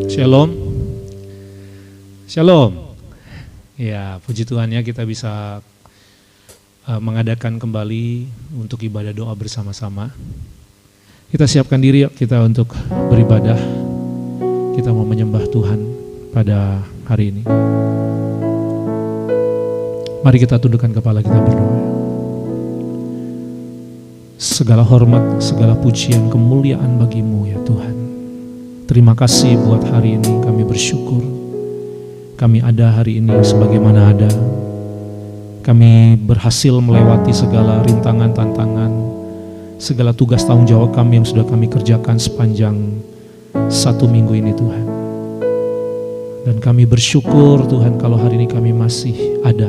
Shalom. Shalom. Ya, puji Tuhan ya kita bisa mengadakan kembali untuk ibadah doa bersama-sama. Kita siapkan diri yuk kita untuk beribadah. Kita mau menyembah Tuhan pada hari ini. Mari kita tundukkan kepala kita berdoa. Segala hormat, segala pujian, kemuliaan bagimu ya Tuhan. Terima kasih buat hari ini, kami bersyukur. Kami ada hari ini sebagaimana ada. Kami berhasil melewati segala rintangan, tantangan, segala tugas tanggung jawab kami yang sudah kami kerjakan sepanjang 1 minggu ini Tuhan. Dan kami bersyukur Tuhan kalau hari ini kami masih ada.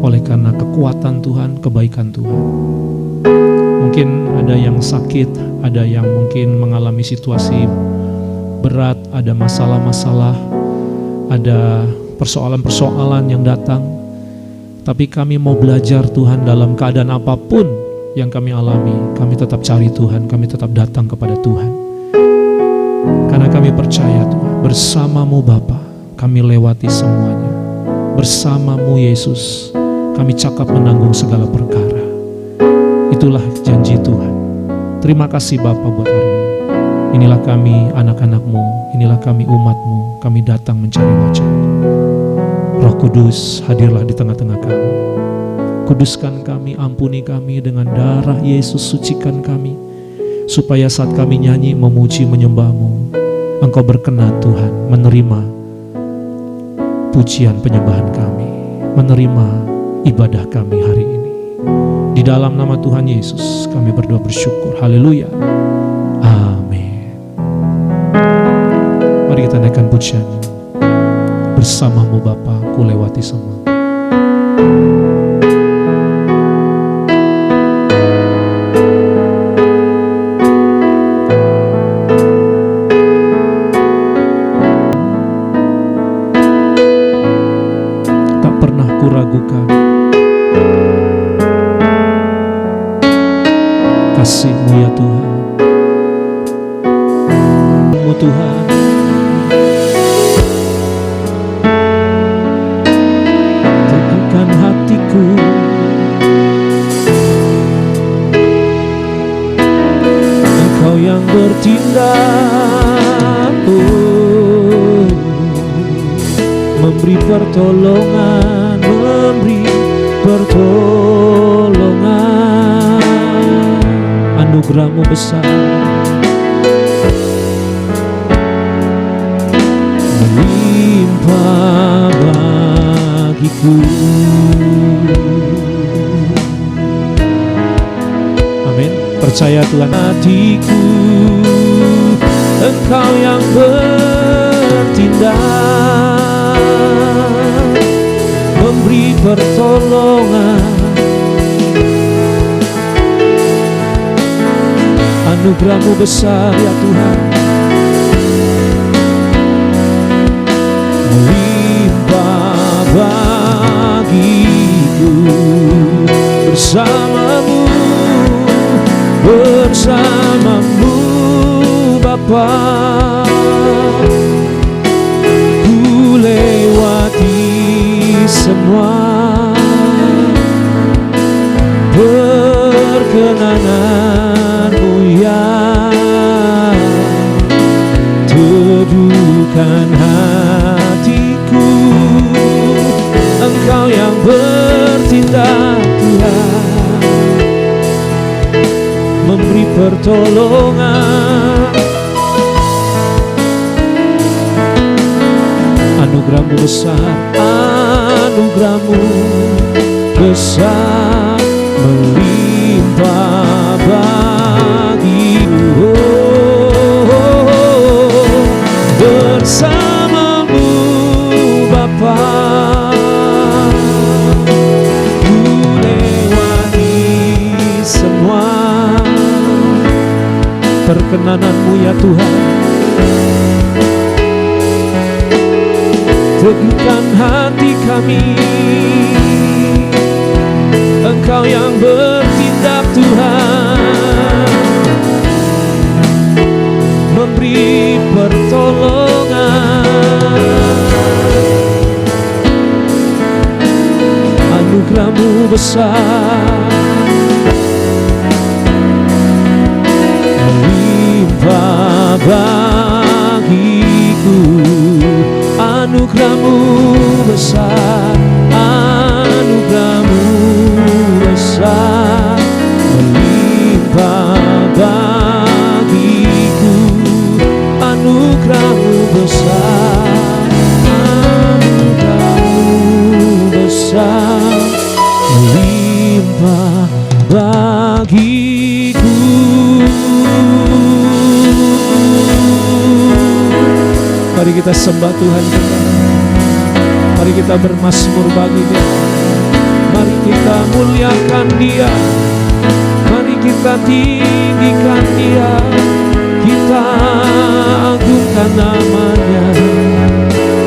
Oleh karena kekuatan Tuhan, kebaikan Tuhan. Mungkin ada yang sakit, ada yang mungkin mengalami situasi berat, ada masalah-masalah, ada persoalan-persoalan yang datang. Tapi kami mau belajar Tuhan dalam keadaan apapun yang kami alami, kami tetap cari Tuhan, kami tetap datang kepada Tuhan. Karena kami percaya Tuhan, bersama-Mu Bapa, kami lewati semuanya. Bersama-Mu Yesus, kami cakap menanggung segala perkara. Itulah janji Tuhan. Terima kasih Bapa buat hari ini. Inilah kami anak-anak-Mu, inilah kami umat-Mu, kami datang mencari wajah-Mu. Roh Kudus, hadirlah di tengah-tengah kami. Kuduskan kami, ampuni kami dengan darah Yesus, sucikan kami. Supaya saat kami nyanyi, memuji, menyembah-Mu, Engkau berkenan Tuhan menerima pujian penyembahan kami, menerima ibadah kami hari ini. Di dalam nama Tuhan Yesus kami berdoa bersyukur. Haleluya. Amin. Mari kita naikkan pujian. Bersama-Mu Bapa, ku lewati semua. Tak pernah kuragukan kasih-Mu ya Tuhan. Mu Tuhan, teguhkan hatiku. Engkau yang bertindak, memberi pertolongan, memberi pertolongan. Anugerah-Mu besar, melimpah bagiku. Amin. Percaya Tuhan. Hatiku, Engkau yang bertindak, memberi pertolongan. Anugerah-Mu besar ya Tuhan, melimpah bagiku. Bersama-Mu, bersama-Mu Bapa, ku lewati semua. Perkenanan-Mu ya, teduhkan hatiku. Engkau yang bertindak Tuhan, memberi pertolongan. Anugerah-Mu besar, anugerah-Mu besar, melimpah bagiku. Bersama-Mu Bapa, ku lewati semua. Perkenanan-Mu ya Tuhan, teguhkan hati kami. Engkau yang bertindak Tuhan, memberi pertolongan. besar, melimpah bagiku. Anugerah-Mu besar, anugerah-Mu besar, melimpah bagiku. Anugerah-Mu besar, anugerah-Mu besar, melimpah bagiku. Mari kita sembah Tuhan kita. Mari kita bermazmur bagi Dia. Mari kita muliakan Dia. Mari kita tinggikan Dia. Kita agungkan nama-Nya.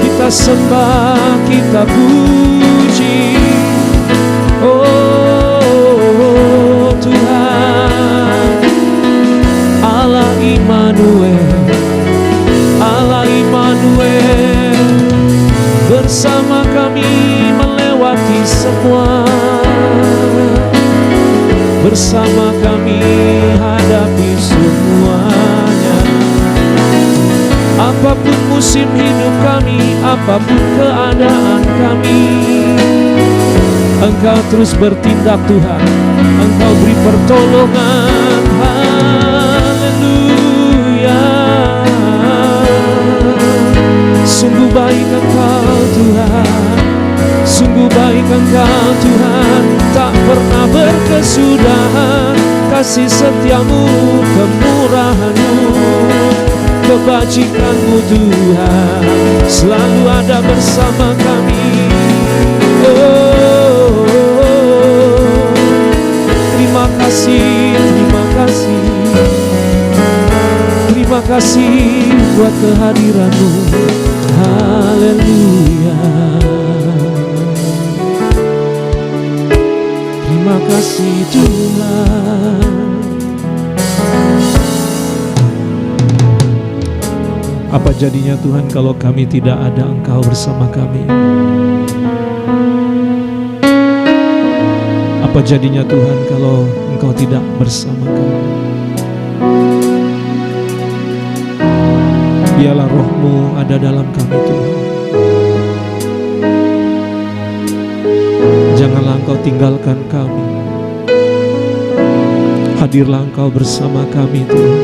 Kita sembah, kita puji. Oh Tuhan, Allah Immanuel, Allah Immanuel, bersama kami melewati semua, bersama kami hadapi semuanya. Apapun musim hidup kami, apapun keadaan kami, Engkau terus bertindak Tuhan. Engkau beri pertolongan. Haleluya. Sungguh baik Engkau Tuhan, sungguh baik Engkau Tuhan. Tak pernah berkesudahan, kasih setia-Mu, kemurahan-Mu, kebajikan-Mu Tuhan selalu ada bersama kami. Oh, terima kasih, terima kasih, terima kasih buat kehadiran-Mu. Haleluya. Terima kasih Tuhan. Apa jadinya Tuhan kalau kami tidak ada Engkau bersama kami? Apa jadinya Tuhan kalau Engkau tidak bersama kami? Biarlah Roh-Mu ada dalam kami Tuhan. Janganlah Engkau tinggalkan kami. Hadirlah Engkau bersama kami Tuhan.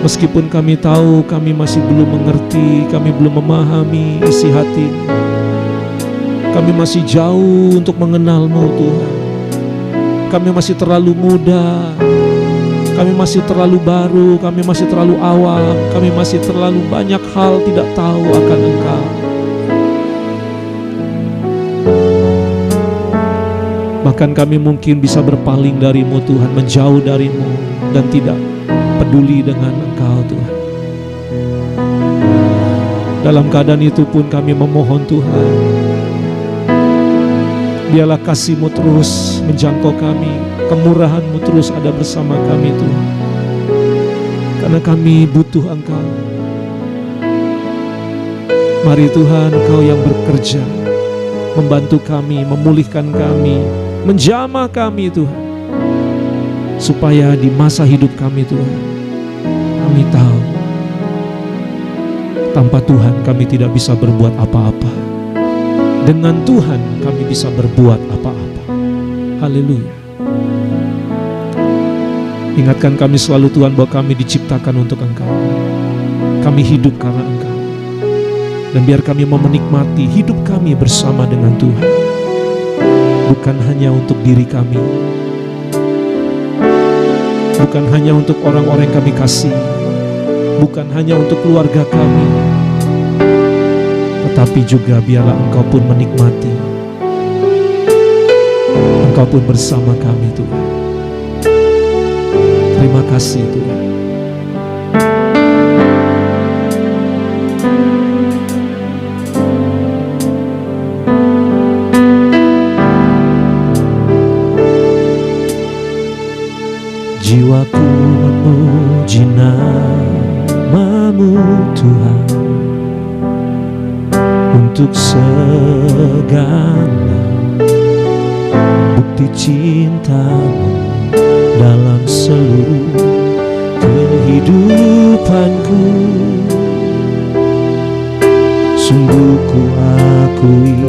Meskipun kami tahu kami masih belum mengerti, kami belum memahami isi hati, kami masih jauh untuk mengenal-Mu Tuhan. Kami masih terlalu muda, kami masih terlalu baru, kami masih terlalu awam, kami masih terlalu banyak hal tidak tahu akan Engkau. Bahkan kami mungkin bisa berpaling dari-Mu Tuhan, menjauh dari-Mu dan tidak peduli dengan Engkau Tuhan. Dalam keadaan itu pun kami memohon Tuhan, biarlah kasih-Mu terus menjangkau kami, kemurahan-Mu terus ada bersama kami Tuhan. Karena kami butuh Engkau. Mari Tuhan, Engkau yang bekerja, membantu kami, memulihkan kami, menjamah kami Tuhan. Supaya di masa hidup kami Tuhan, kami tahu tanpa Tuhan kami tidak bisa berbuat apa-apa. Dengan Tuhan kami bisa berbuat apa-apa. Haleluya. Ingatkan kami selalu Tuhan bahwa kami diciptakan untuk Engkau. Kami hidup karena Engkau. Dan biar kami mau menikmati hidup kami bersama dengan Tuhan. Bukan hanya untuk diri kami, bukan hanya untuk orang-orang yang kami kasih, bukan hanya untuk keluarga kami, tetapi juga biarlah Engkau pun menikmati. Engkau pun bersama kami Tuhan. Terima kasih Tuhan. Jiwaku memuji nama-Mu Tuhan, untuk segala bukti cintamu dalam seluruh kehidupanku. Sungguh ku akui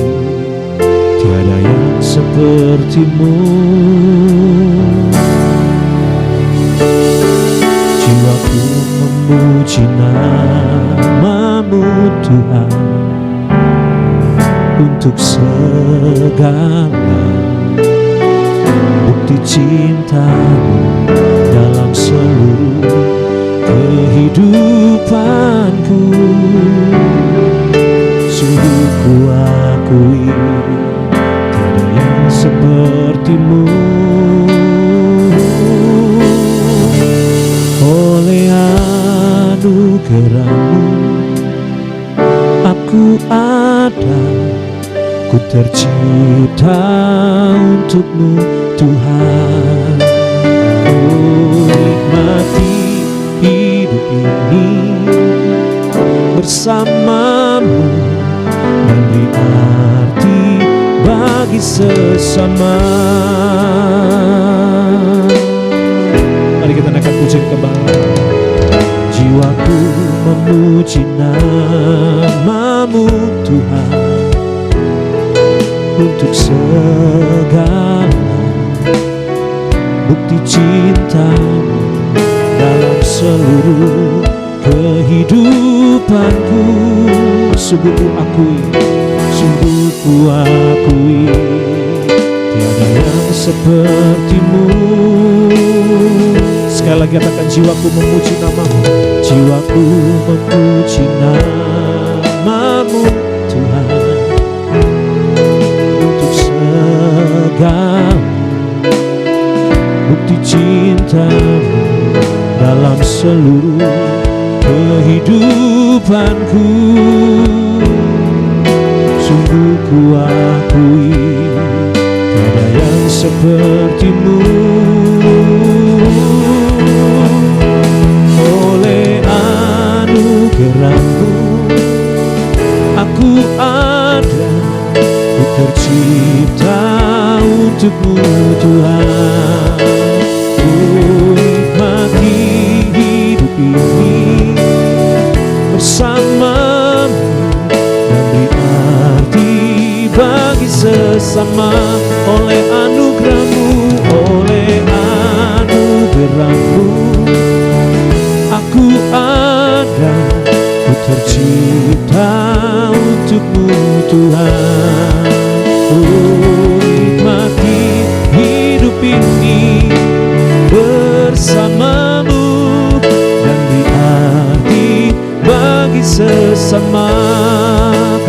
tiada yang sepertimu. Jiwaku memuji namamu Tuhan, untuk segala bukti cintamu dalam seluruh kehidupanku. Sungguh ku akui tiada yang sepertimu. Oleh anugerahmu aku ada, ku tercipta untukmu Tuhan. Oh, nikmati hidup ini bersamamu dan beri arti bagi sesama. Mari kita naikkan pujian kembali. Jiwaku memuji namamu Tuhan, untuk segala bukti cintamu dalam seluruh kehidupanku. Sungguh ku akui tiada yang sepertimu. Sekali lagi katakan, jiwaku memuji namamu. Jiwaku memuji namamu Tuhan, untuk segala bukti cintamu dalam seluruh kehidupanku. Sungguh ku akui tiada yang sepertimu. Oleh anugerahmu aku ada, ku tercipta untukmu Tuhan. Ku nikmati hidup ini bersamamu dan beri arti bagi sesama. Oleh anugerahmu, oleh anugerahmu aku ada, ku tercipta untukmu Tuhan. Ku nikmati hidup ini bersamamu dan beri arti bagi sesama.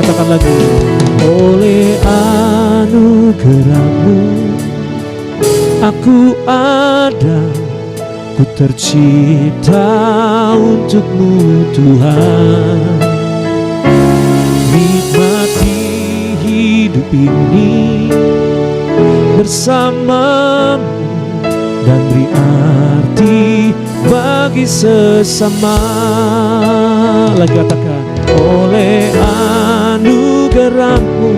Katakan lagi. Oleh anugerahmu aku ada, ku tercipta untukmu Tuhan. Nikmati hidup ini bersamamu dan beri arti bagi sesama. Lagi katakan. Oleh anugerahmu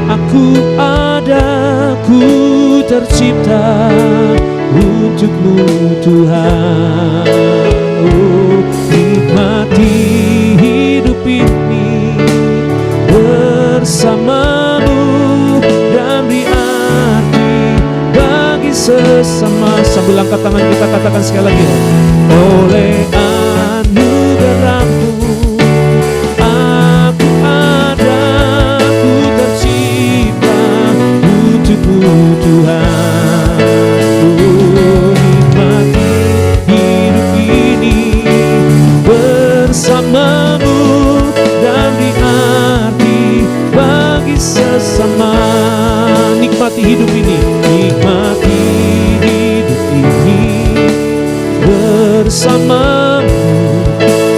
aku ada, ku tercipta untukmu Tuhan. Oh, nikmati hidup ini bersamamu dan beri arti bagi sesama. Sambil angkat tangan kita katakan sekali lagi. Oleh anugerahmu aku ada, ku tercipta untukmu Tuhan. Nikmati hidup ini bersamamu dan beri arti bagi sesama. Nikmati hidup ini, nikmati hidup ini bersamamu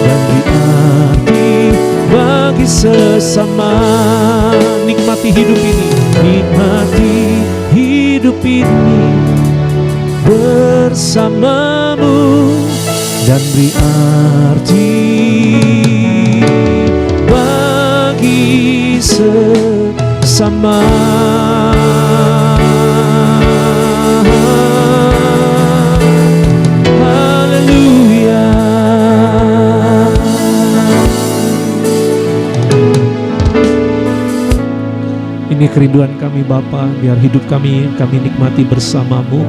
dan beri arti bagi sesama. Nikmati hidup ini, nikmati hidup ini bersamamu dan beri arti bagi sesama. Kerinduan kami Bapa, biar hidup kami nikmati bersamamu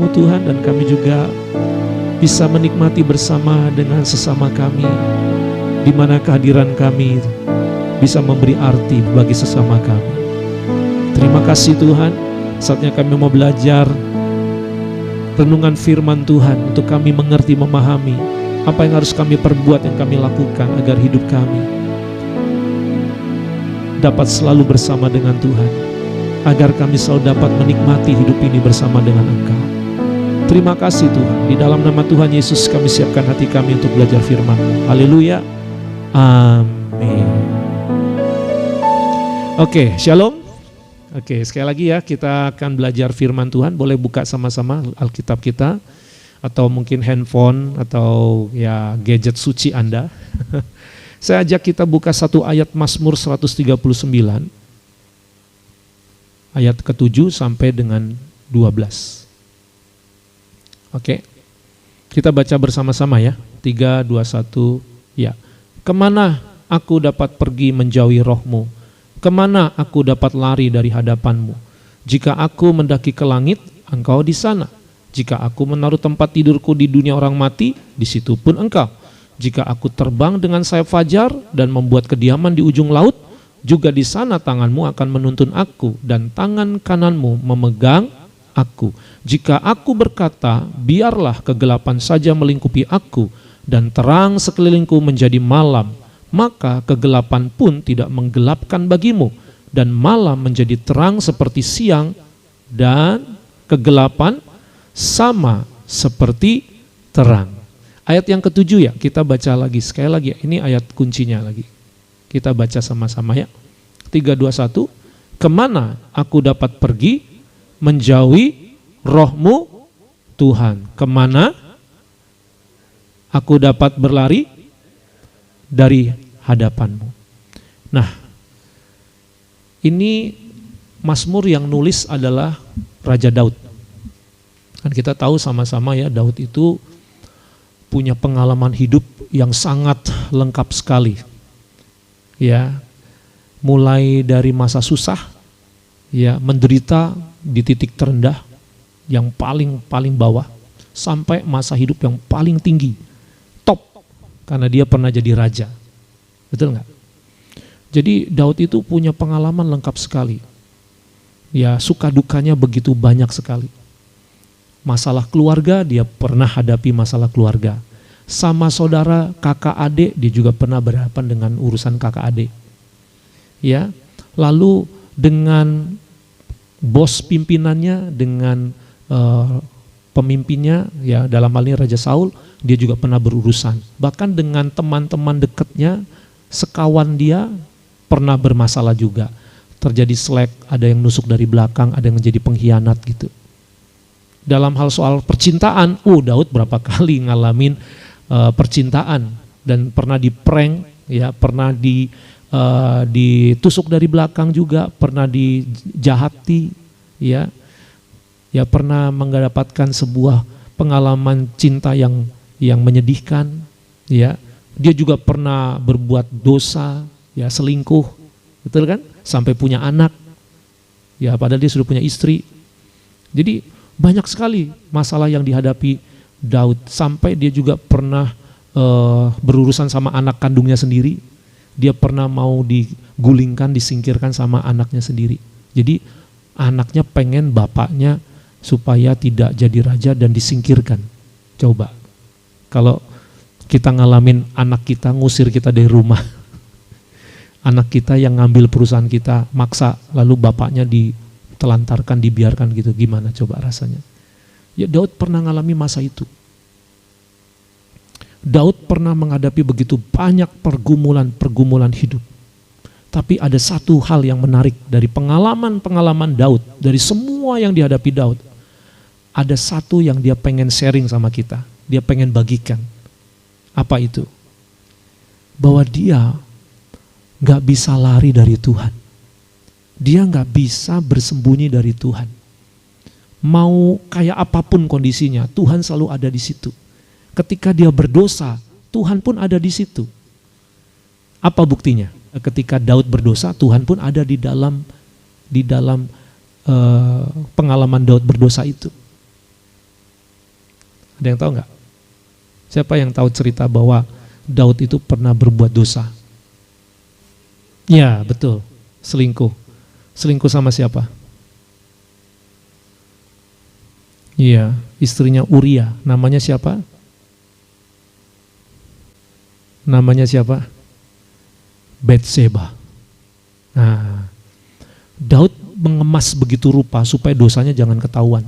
Tuhan, dan kami juga bisa menikmati bersama dengan sesama kami, di mana kehadiran kami bisa memberi arti bagi sesama kami. Terima kasih Tuhan, saatnya kami mau belajar renungan firman Tuhan untuk kami mengerti, memahami apa yang harus kami perbuat, yang kami lakukan agar hidup kami dapat selalu bersama dengan Tuhan, agar kami selalu dapat menikmati hidup ini bersama dengan Engkau. Terima kasih Tuhan, di dalam nama Tuhan Yesus kami siapkan hati kami untuk belajar firman-Mu. Haleluya, amin. Oke, shalom. Oke, sekali lagi ya, kita akan belajar firman Tuhan. Boleh buka sama-sama Alkitab kita, atau mungkin handphone, atau ya gadget suci Anda. Saya ajak kita buka satu ayat Mazmur 139, ayat ke-7 sampai dengan 12. Oke, kita baca bersama-sama ya. 3, 2, 1, ya. Kemana aku dapat pergi menjauhi roh-Mu? Kemana aku dapat lari dari hadapan-Mu? Jika aku mendaki ke langit, Engkau di sana. Jika aku menaruh tempat tidurku di dunia orang mati, di situ pun Engkau. Jika aku terbang dengan sayap fajar dan membuat kediaman di ujung laut, juga di sana tangan-Mu akan menuntun aku dan tangan kanan-Mu memegang aku. Jika aku berkata, biarlah kegelapan saja melingkupi aku dan terang sekelilingku menjadi malam, maka kegelapan pun tidak menggelapkan bagimu, dan malam menjadi terang seperti siang, dan kegelapan sama seperti terang. Ayat yang ke-7 ya, kita baca lagi, sekali lagi ya, ini ayat kuncinya lagi. Kita baca sama-sama ya. 3, 2, 1. Kemana aku dapat pergi menjauhi roh-Mu Tuhan? Kemana aku dapat berlari dari hadapan-Mu? Nah, ini Mazmur yang nulis adalah Raja Daud. Kan kita tahu sama-sama ya, Daud itu punya pengalaman hidup yang sangat lengkap sekali. Ya, mulai dari masa susah, ya, menderita di titik terendah yang paling bawah, sampai masa hidup yang paling tinggi, top, karena dia pernah jadi raja. Betul nggak? Jadi Daud itu punya pengalaman lengkap sekali. Ya, suka dukanya begitu banyak sekali. Masalah keluarga, dia pernah hadapi masalah keluarga. Sama saudara, kakak adik, dia juga pernah berhadapan dengan urusan kakak adik. Ya, lalu dengan bos pimpinannya, dengan pemimpinnya, ya dalam hal ini Raja Saul, dia juga pernah berurusan. Bahkan dengan teman-teman dekatnya, sekawan dia pernah bermasalah juga. Terjadi selek, ada yang nusuk dari belakang, ada yang menjadi pengkhianat gitu. Dalam hal soal percintaan, Daud berapa kali ngalamin percintaan, dan pernah diprank, ya, pernah ditusuk dari belakang juga, pernah dijahati, ya pernah mendapatkan sebuah pengalaman cinta yang menyedihkan, ya. Dia juga pernah berbuat dosa, ya, selingkuh, betul kan? Sampai punya anak, ya, padahal dia sudah punya istri. Jadi banyak sekali masalah yang dihadapi Daud, sampai dia juga pernah berurusan sama anak kandungnya sendiri. Dia pernah mau digulingkan, disingkirkan sama anaknya sendiri. Jadi anaknya pengen bapaknya supaya tidak jadi raja dan disingkirkan. Coba, kalau kita ngalamin anak kita ngusir kita dari rumah, anak kita yang ngambil perusahaan kita, maksa, lalu bapaknya ditelantarkan, dibiarkan gitu, gimana coba rasanya? Ya, Daud pernah ngalami masa itu. Daud pernah menghadapi begitu banyak pergumulan hidup. Tapi ada satu hal yang menarik dari pengalaman Daud, dari semua yang dihadapi Daud. Ada satu yang dia pengen sharing sama kita, dia pengen bagikan. Apa itu? Bahwa dia gak bisa lari dari Tuhan. Dia gak bisa bersembunyi dari Tuhan. Mau kayak apapun kondisinya, Tuhan selalu ada di situ. Ketika dia berdosa, Tuhan pun ada di situ. Apa buktinya? ketika Daud berdosa, Tuhan pun ada di dalam pengalaman Daud berdosa itu. Ada yang tahu nggak? Siapa yang tahu cerita bahwa Daud itu pernah berbuat dosa? Ya, betul. Selingkuh. Selingkuh sama siapa? Iya, istrinya Uria. Namanya siapa? Namanya siapa? Batseba. Nah, Daud mengemas begitu rupa supaya dosanya jangan ketahuan.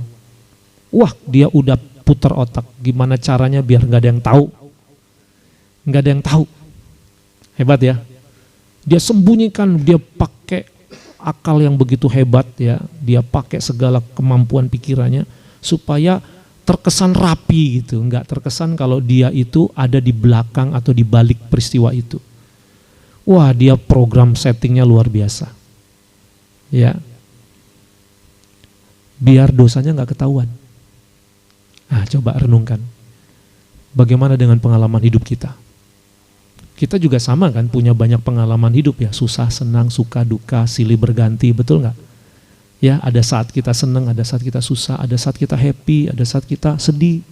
Wah, dia udah putar otak. Gimana caranya biar nggak ada yang tahu? Nggak ada yang tahu. Hebat ya. Dia sembunyikan, dia pakai akal yang begitu hebat ya. Dia pakai segala kemampuan pikirannya supaya terkesan rapi gitu. Nggak terkesan kalau dia itu ada di belakang atau di balik peristiwa itu. Wah, dia program settingnya luar biasa. Ya. Biar dosanya nggak ketahuan. Nah, coba renungkan. Bagaimana dengan pengalaman hidup kita? Kita juga sama kan, punya banyak pengalaman hidup ya. Susah, senang, suka, duka, silih berganti, betul nggak? Ya, ada saat kita senang, ada saat kita susah, ada saat kita happy, ada saat kita sedih.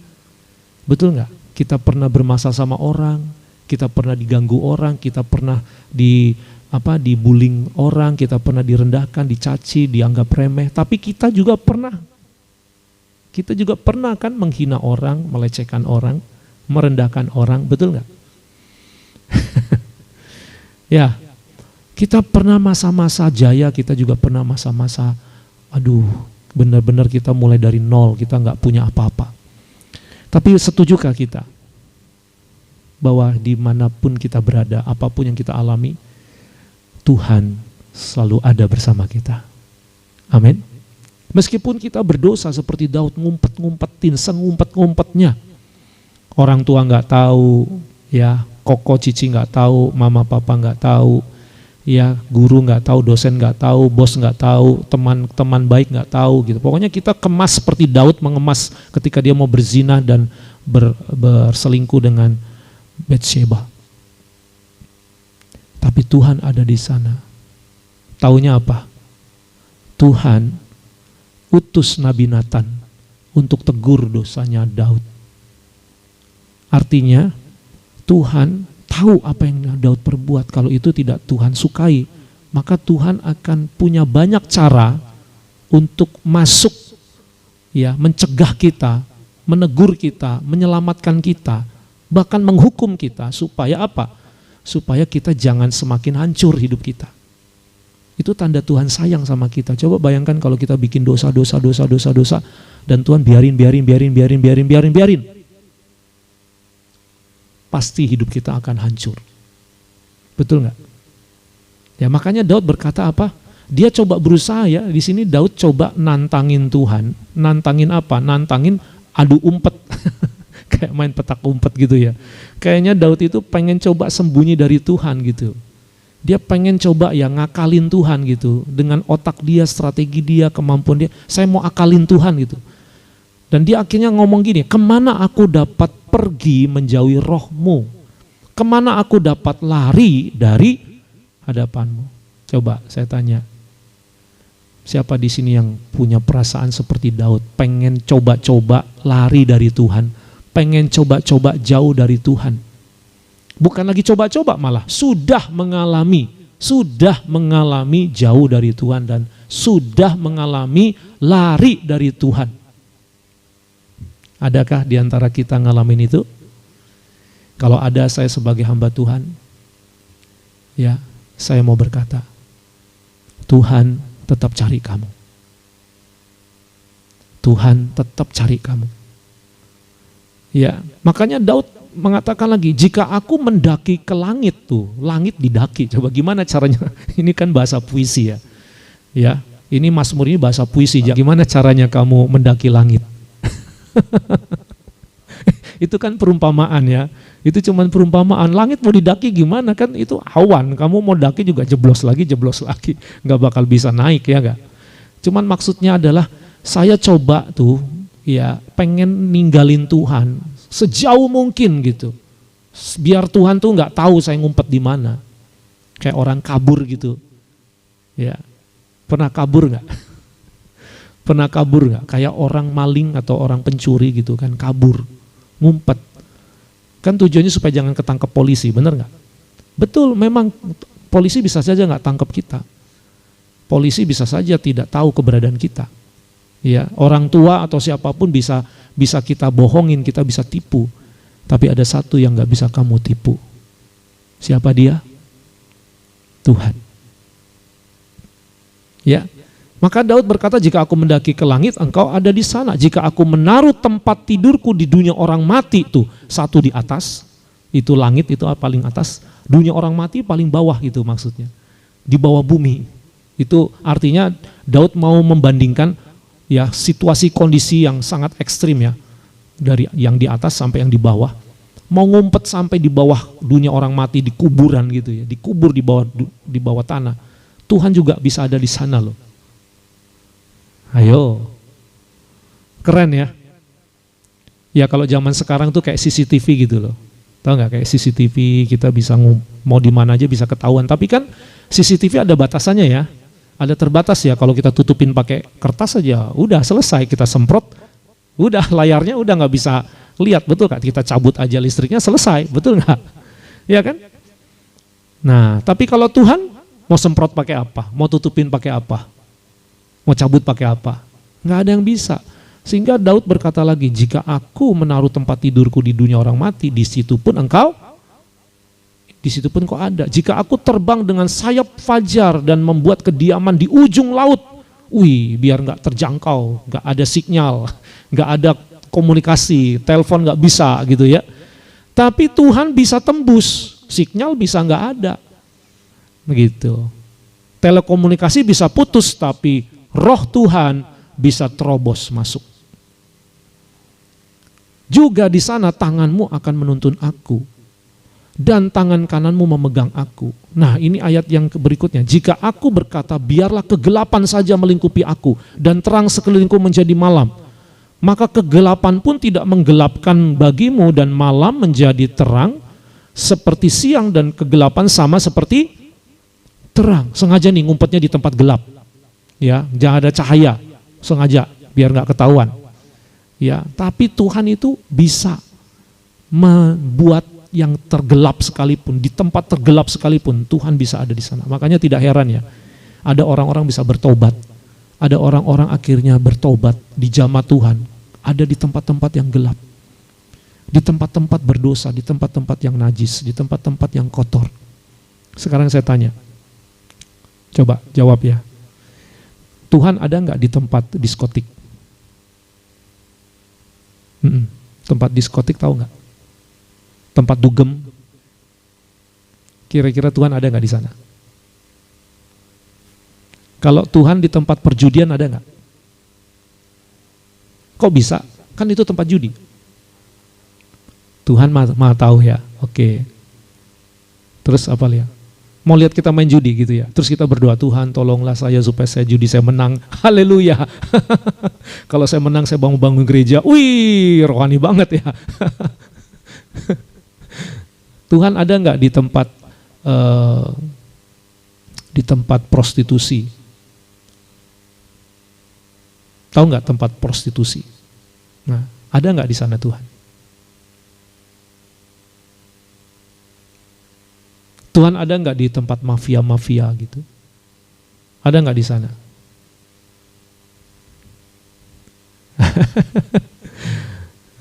Betul nggak? Kita pernah bermasalah sama orang, kita pernah diganggu orang, kita pernah dibullying orang, kita pernah direndahkan, dicaci, dianggap remeh. Tapi kita juga pernah kan menghina orang, melecehkan orang, merendahkan orang, betul nggak? Ya, kita pernah masa-masa jaya, kita juga pernah masa-masa, benar-benar kita mulai dari nol, kita nggak punya apa-apa. Tapi setujukah kita bahwa dimanapun kita berada, apapun yang kita alami, Tuhan selalu ada bersama kita. Amin. Meskipun kita berdosa seperti Daud, ngumpet-ngumpetin, sengumpet-ngumpetnya. Orang tua nggak tahu, ya, koko cici nggak tahu, mama papa nggak tahu, ya, guru nggak tahu, dosen nggak tahu, bos nggak tahu, teman baik nggak tahu gitu. Pokoknya kita kemas seperti Daud mengemas ketika dia mau berzina dan berselingkuh dengan Batseba. Tapi Tuhan ada di sana. Taunya apa? Tuhan utus Nabi Nathan untuk tegur dosanya Daud. Artinya Tuhan tahu apa yang Daud perbuat. Kalau itu tidak Tuhan sukai, maka Tuhan akan punya banyak cara untuk masuk, ya, mencegah kita, menegur kita, menyelamatkan kita, bahkan menghukum kita supaya apa? Supaya kita jangan semakin hancur hidup kita. Itu tanda Tuhan sayang sama kita. Coba bayangkan kalau kita bikin dosa dan Tuhan biarin. Pasti hidup kita akan hancur. Betul nggak? Ya, makanya Daud berkata apa? Dia coba berusaha ya. Di sini Daud coba nantangin Tuhan. Nantangin apa? Nantangin adu umpet. Kayak main petak umpet gitu ya. Kayaknya Daud itu pengen coba sembunyi dari Tuhan gitu. Dia pengen coba ya ngakalin Tuhan gitu. Dengan otak dia, strategi dia, kemampuan dia. Saya mau akalin Tuhan gitu. Dan dia akhirnya ngomong gini, kemana aku dapat pergi menjauhi rohmu? Kemana aku dapat lari dari hadapanmu? Coba saya tanya, siapa di sini yang punya perasaan seperti Daud? Pengen coba-coba lari dari Tuhan, pengen coba-coba jauh dari Tuhan. Bukan lagi coba-coba, malah sudah mengalami jauh dari Tuhan dan sudah mengalami lari dari Tuhan. Adakah di antara kita ngalamin itu? Kalau ada, saya sebagai hamba Tuhan, ya, saya mau berkata, Tuhan tetap cari kamu. Tuhan tetap cari kamu. Ya, makanya Daud mengatakan lagi, jika aku mendaki ke langit tuh, langit didaki. Coba gimana caranya? Ini kan bahasa puisi ya. Ya, ini Mazmur ini bahasa puisi. Gimana caranya kamu mendaki langit? Itu kan perumpamaan ya. Itu cuman perumpamaan. Langit mau didaki gimana kan? Itu awan. Kamu mau daki juga jeblos lagi. Nggak bakal bisa naik ya nggak? Cuman maksudnya adalah saya coba tuh ya pengen ninggalin Tuhan sejauh mungkin gitu. Biar Tuhan tuh nggak tahu saya ngumpet di mana. Kayak orang kabur gitu. Ya. Pernah kabur nggak? Pernah kabur nggak? Kayak orang maling atau orang pencuri gitu kan, kabur, ngumpet. Kan tujuannya supaya jangan ketangkep polisi, bener nggak? Betul, memang polisi bisa saja nggak tangkap kita. Polisi bisa saja tidak tahu keberadaan kita. Ya, orang tua atau siapapun bisa kita bohongin, kita bisa tipu. Tapi ada satu yang nggak bisa kamu tipu. Siapa dia? Tuhan. Ya, maka Daud berkata, jika aku mendaki ke langit, engkau ada di sana. Jika aku menaruh tempat tidurku di dunia orang mati, tuh satu di atas, itu langit itu paling atas, dunia orang mati paling bawah gitu maksudnya, di bawah bumi. Itu artinya Daud mau membandingkan ya situasi kondisi yang sangat ekstrim ya, dari yang di atas sampai yang di bawah. Mau ngumpet sampai di bawah dunia orang mati, di kuburan gitu ya, dikubur di bawah tanah. Tuhan juga bisa ada di sana loh. Ayo, keren ya. Ya kalau zaman sekarang tuh kayak CCTV gitu loh. Tahu nggak, kayak CCTV kita bisa mau di mana aja bisa ketahuan. Tapi kan CCTV ada batasannya ya. Ada terbatas ya, kalau kita tutupin pakai kertas aja, udah selesai, kita semprot, udah layarnya udah nggak bisa lihat, betul kan? Kita cabut aja listriknya, selesai, betul nggak? Ya kan? Nah, tapi kalau Tuhan mau semprot pakai apa? Mau tutupin pakai apa? Mau cabut pakai apa? Nggak ada yang bisa. Sehingga Daud berkata lagi, jika aku menaruh tempat tidurku di dunia orang mati, di situ pun engkau, di situ pun kau ada. Jika aku terbang dengan sayap fajar dan membuat kediaman di ujung laut, biar nggak terjangkau, nggak ada sinyal, nggak ada komunikasi, telepon nggak bisa gitu ya. Tapi Tuhan bisa tembus, sinyal bisa nggak ada, begitu. Telekomunikasi bisa putus, tapi Roh Tuhan bisa terobos masuk. Juga di sana tanganmu akan menuntun aku, dan tangan kananmu memegang aku. Nah, ini ayat yang berikutnya. Jika aku berkata, biarlah kegelapan saja melingkupi aku, dan terang sekelilingku menjadi malam, maka kegelapan pun tidak menggelapkan bagimu, dan malam menjadi terang seperti siang, dan kegelapan sama seperti terang. Sengaja nih ngumpetnya di tempat gelap. Ya, jangan ada cahaya, sengaja biar nggak ketahuan. Ya, tapi Tuhan itu bisa membuat yang tergelap sekalipun, di tempat tergelap sekalipun, Tuhan bisa ada di sana. Makanya tidak heran ya, ada orang-orang bisa bertobat, ada orang-orang akhirnya bertobat di jamaah Tuhan, ada di tempat-tempat yang gelap, di tempat-tempat berdosa, di tempat-tempat yang najis, di tempat-tempat yang kotor. Sekarang saya tanya, coba jawab ya, Tuhan ada nggak di tempat diskotik? Tempat diskotik tahu nggak? Tempat dugem, kira-kira Tuhan ada nggak di sana? Kalau Tuhan di tempat perjudian ada nggak? Kok bisa? Kan itu tempat judi. Tuhan maha tahu ya, oke. Terus apa lihat? Mau lihat kita main judi gitu ya? Terus kita berdoa, Tuhan tolonglah saya supaya saya judi saya menang. Haleluya. Kalau saya menang saya bangun gereja. Wih, rohani banget ya. Tuhan ada nggak di tempat prostitusi? Tahu nggak tempat prostitusi? Nah, ada nggak di sana Tuhan? Tuhan ada nggak di tempat mafia gitu? Ada nggak di sana?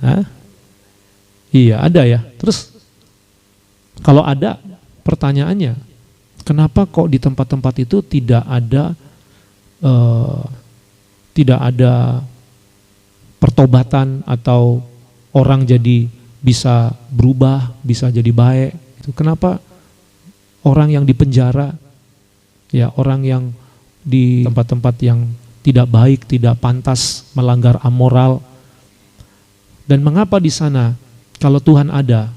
Hah? Iya ada ya. Terus kalau ada, pertanyaannya, kenapa kok di tempat-tempat itu tidak ada pertobatan atau orang jadi bisa berubah, bisa jadi baik? Kenapa orang yang di penjara, ya orang yang di tempat-tempat yang tidak baik, tidak pantas, melanggar amoral, dan mengapa di sana kalau Tuhan ada,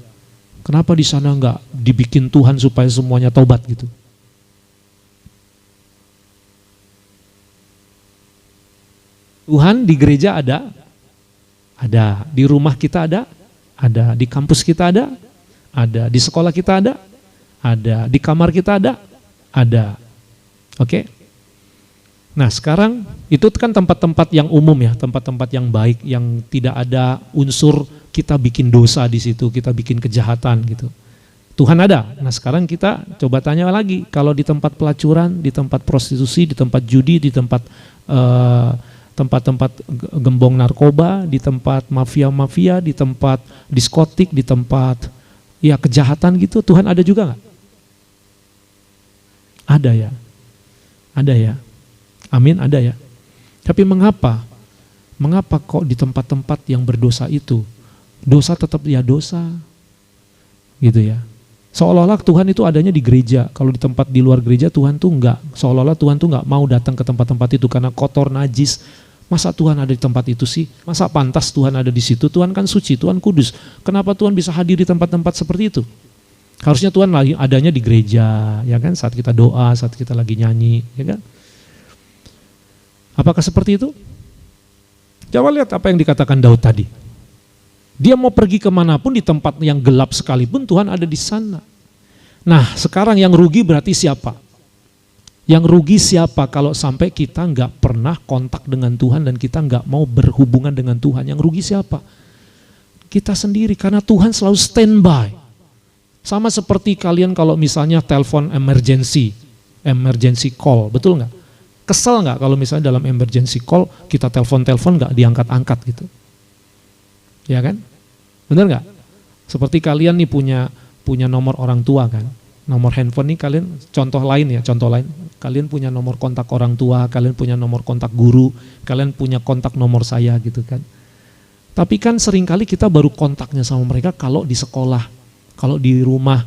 kenapa di sana enggak dibikin Tuhan supaya semuanya taubat gitu? Tuhan di gereja ada, di rumah kita ada, di kampus kita ada, di sekolah kita ada, di kamar kita ada, Ada. Oke? Nah sekarang itu kan tempat-tempat yang umum ya, tempat-tempat yang baik, yang tidak ada unsur kita bikin dosa di situ, kita bikin kejahatan gitu. Tuhan ada. Nah sekarang kita coba tanya lagi, kalau di tempat pelacuran, di tempat prostitusi, di tempat judi, di tempat tempat-tempat gembong narkoba, di tempat mafia-mafia, di tempat diskotik, di tempat ya kejahatan gitu, Tuhan ada juga nggak? Ada ya, ada ya. Amin, ada ya. Tapi mengapa? Mengapa kok di tempat-tempat yang berdosa itu, dosa tetap ya dosa, gitu ya. Seolah-olah Tuhan itu adanya di gereja. Kalau di tempat di luar gereja Tuhan tuh enggak. Seolah-olah Tuhan tuh enggak mau datang ke tempat-tempat itu karena kotor, najis. Masa Tuhan ada di tempat itu sih? Masa pantas Tuhan ada di situ? Tuhan kan suci, Tuhan kudus. Kenapa Tuhan bisa hadir di tempat-tempat seperti itu? Harusnya Tuhan lagi adanya di gereja, ya kan? Saat kita doa, saat kita lagi nyanyi, ya kan? Apakah seperti itu? Coba lihat apa yang dikatakan Daud tadi. Dia mau pergi kemanapun di tempat yang gelap sekalipun Tuhan ada di sana. Nah sekarang yang rugi berarti siapa? Yang rugi siapa kalau sampai kita nggak pernah kontak dengan Tuhan dan kita nggak mau berhubungan dengan Tuhan? Yang rugi siapa? Kita sendiri, karena Tuhan selalu standby. Sama seperti kalian kalau misalnya telepon emergency call, betul nggak? Kesel nggak kalau misalnya dalam emergency call kita telepon nggak diangkat-angkat gitu? Ya kan? Benar nggak? Seperti kalian nih punya nomor orang tua kan? Nomor handphone nih kalian, contoh lain, kalian punya nomor kontak orang tua, kalian punya nomor kontak guru, kalian punya kontak nomor saya gitu kan. Tapi kan seringkali kita baru kontaknya sama mereka kalau di sekolah, kalau di rumah,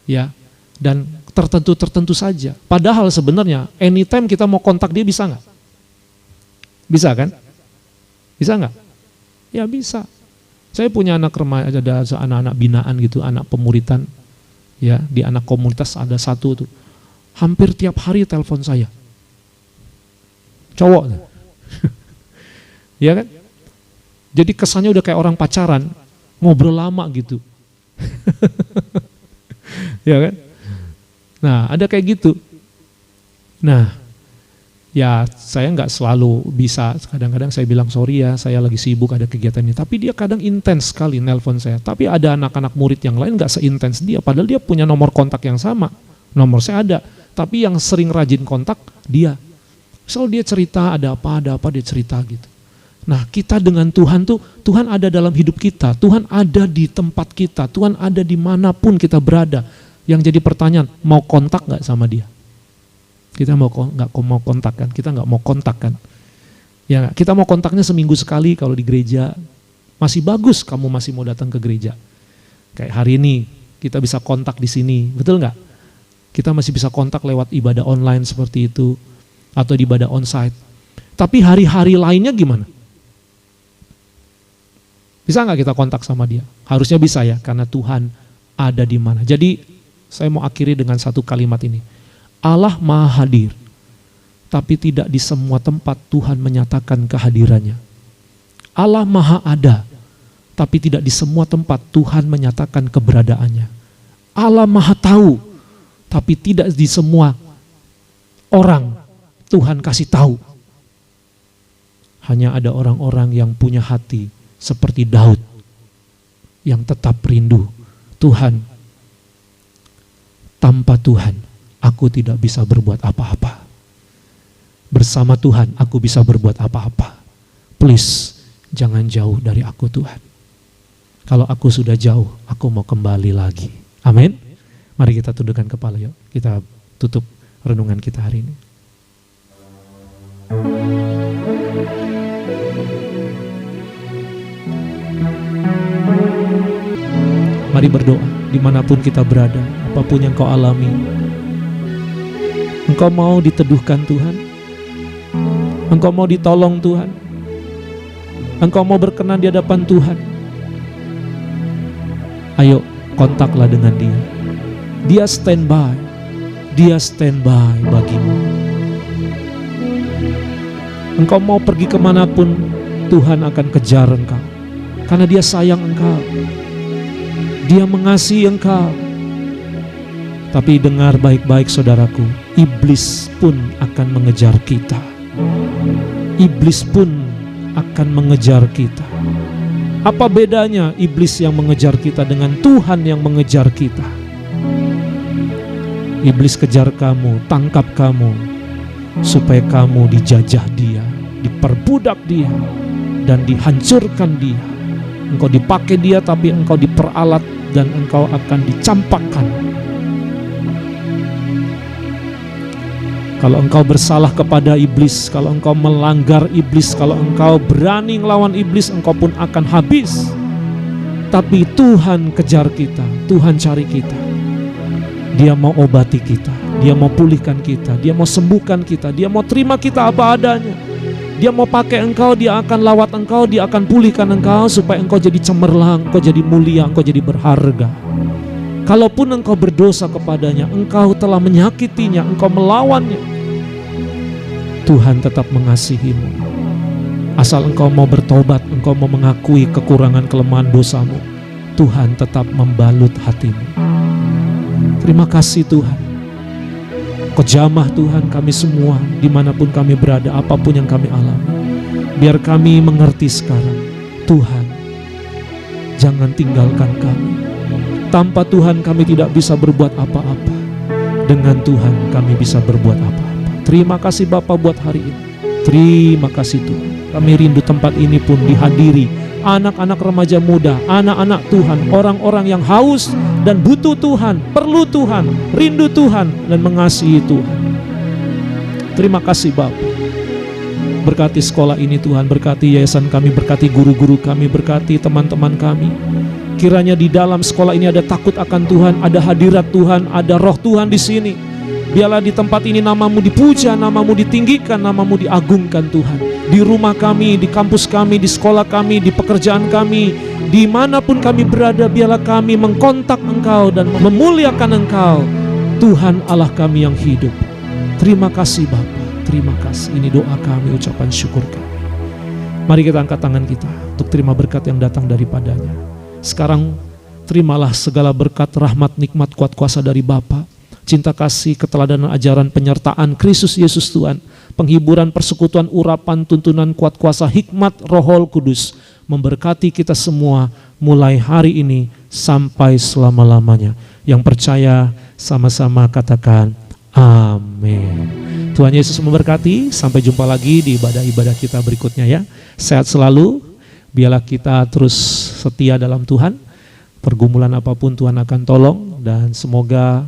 ya, dan tertentu saja. Padahal sebenarnya anytime kita mau kontak dia bisa nggak? Bisa kan? Bisa nggak? Ya bisa. Saya punya anak remaja, ada anak-anak binaan gitu, anak pemuritan. Ya, di anak komunitas ada satu tuh, hampir tiap hari telepon saya, cowok, ya kan? Jadi kesannya udah kayak orang pacaran, ngobrol lama gitu, ya kan? Nah ada kayak gitu. Nah ya saya nggak selalu bisa, kadang-kadang saya bilang sorry ya, saya lagi sibuk ada kegiatan ini. Tapi dia kadang intens sekali nelpon saya. Tapi ada anak-anak murid yang lain nggak seintens dia, padahal dia punya nomor kontak yang sama. Nomor saya ada, tapi yang sering rajin kontak dia. Soal dia cerita ada apa dia cerita gitu. Nah kita dengan Tuhan tuh, Tuhan ada dalam hidup kita, Tuhan ada di tempat kita, Tuhan ada dimanapun kita berada. Yang jadi pertanyaan, mau kontak nggak sama dia? Kita nggak mau kontak kan? Kita nggak mau kontak kan? Ya, kita mau kontaknya seminggu sekali kalau di gereja. Masih bagus kamu masih mau datang ke gereja. Kayak hari ini kita bisa kontak di sini, betul nggak? Kita masih bisa kontak lewat ibadah online seperti itu atau di ibadah onsite. Tapi hari-hari lainnya gimana? Bisa nggak kita kontak sama dia? Harusnya bisa ya, karena Tuhan ada di mana. Jadi saya mau akhiri dengan satu kalimat ini. Allah Maha Hadir, tapi tidak di semua tempat Tuhan menyatakan kehadirannya. Allah Maha Ada, tapi tidak di semua tempat Tuhan menyatakan keberadaannya. Allah Maha Tahu, tapi tidak di semua orang Tuhan kasih tahu. Hanya ada orang-orang yang punya hati seperti Daud, yang tetap rindu Tuhan. Tanpa Tuhan aku tidak bisa berbuat apa-apa. Bersama Tuhan aku bisa berbuat apa-apa. Please, jangan jauh dari aku Tuhan. Kalau aku sudah jauh, aku mau kembali lagi. Amin. Mari kita tundukkan kepala yuk. Kita tutup renungan kita hari ini. Mari berdoa dimanapun kita berada, apapun yang kau alami. Engkau mau diteduhkan Tuhan, engkau mau ditolong Tuhan, engkau mau berkenan di hadapan Tuhan. Ayo kontaklah dengan dia. Dia standby bagimu. Engkau mau pergi kemanapun, Tuhan akan kejar engkau, karena dia sayang engkau. Dia mengasihi engkau. Tapi dengar baik-baik saudaraku, iblis pun akan mengejar kita. Iblis pun akan mengejar kita. Apa bedanya iblis yang mengejar kita dengan Tuhan yang mengejar kita? Iblis kejar kamu, tangkap kamu, supaya kamu dijajah dia, diperbudak dia, dan dihancurkan dia. Engkau dipakai dia, tapi engkau diperalat dan engkau akan dicampakkan. Kalau engkau bersalah kepada iblis, kalau engkau melanggar iblis, kalau engkau berani melawan iblis, engkau pun akan habis. Tapi Tuhan kejar kita, Tuhan cari kita. Dia mau obati kita, Dia mau pulihkan kita, Dia mau sembuhkan kita, Dia mau terima kita apa adanya. Dia mau pakai engkau, Dia akan lawat engkau, Dia akan pulihkan engkau supaya engkau jadi cemerlang, engkau jadi mulia, engkau jadi berharga. Kalaupun engkau berdosa kepadanya, engkau telah menyakitinya, engkau melawannya, Tuhan tetap mengasihimu. Asal engkau mau bertobat, engkau mau mengakui kekurangan kelemahan dosamu, Tuhan tetap membalut hatimu. Terima kasih Tuhan. Kau jamah Tuhan kami semua, dimanapun kami berada, apapun yang kami alami. Biar kami mengerti sekarang, Tuhan, jangan tinggalkan kami. Tanpa Tuhan kami tidak bisa berbuat apa-apa. Dengan Tuhan kami bisa berbuat apa-apa. Terima kasih Bapa buat hari ini. Terima kasih Tuhan. Kami rindu tempat ini pun dihadiri anak-anak remaja muda, anak-anak Tuhan, orang-orang yang haus dan butuh Tuhan, perlu Tuhan, rindu Tuhan, dan mengasihi Tuhan. Terima kasih Bapa. Berkati sekolah ini Tuhan, berkati yayasan kami, berkati guru-guru kami, berkati teman-teman kami. Kiranya di dalam sekolah ini ada takut akan Tuhan, ada hadirat Tuhan, ada roh Tuhan di sini. Biarlah di tempat ini namamu dipuja, namamu ditinggikan, namamu diagungkan Tuhan. Di rumah kami, di kampus kami, di sekolah kami, di pekerjaan kami, dimanapun kami berada, biarlah kami mengkontak Engkau dan memuliakan Engkau, Tuhan Allah kami yang hidup. Terima kasih Bapa, terima kasih. Ini doa kami, ucapan syukur kami. Mari kita angkat tangan kita untuk terima berkat yang datang daripadanya. Sekarang terimalah segala berkat, rahmat, nikmat, kuat kuasa dari Bapa, cinta kasih, keteladanan, ajaran, penyertaan Kristus Yesus Tuhan, penghiburan, persekutuan, urapan, tuntunan, kuat kuasa, hikmat, Roh Kudus memberkati kita semua mulai hari ini sampai selama-lamanya. Yang percaya sama-sama katakan amin. Tuhan Yesus memberkati. Sampai jumpa lagi di ibadah-ibadah kita berikutnya ya. Sehat selalu. Biarlah kita terus setia dalam Tuhan. Pergumulan apapun Tuhan akan tolong. Dan semoga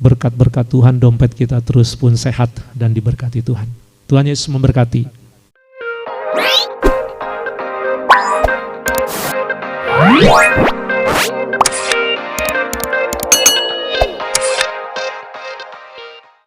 berkat-berkat Tuhan, dompet kita terus pun sehat dan diberkati Tuhan. Tuhan Yesus memberkati.